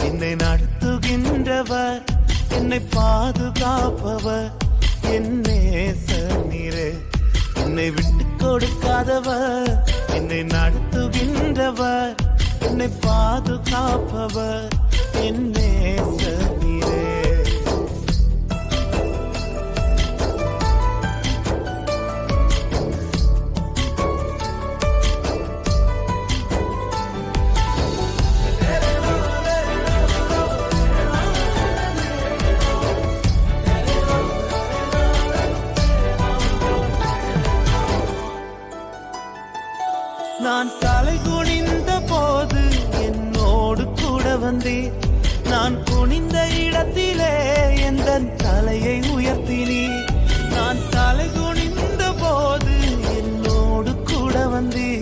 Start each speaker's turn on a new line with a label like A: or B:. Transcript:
A: என்னை நடத்துகின்றவர், என்னை பாதுகாப்பவர், என் நேசநீரே. என்னை விட்டு கொடுக்காதவர், என்னை நடத்துகின்றவர், என்னை பாதுகாப்பவர், என் நேசநீரே. நான் தலை குனிந்த போது என்னோடு கூட வந்தீர். நான் குனிந்த இடத்திலே எந்த தலையை உயர்த்தினீர். நான் தலை குனிந்த போது என்னோடு கூட வந்தீர்.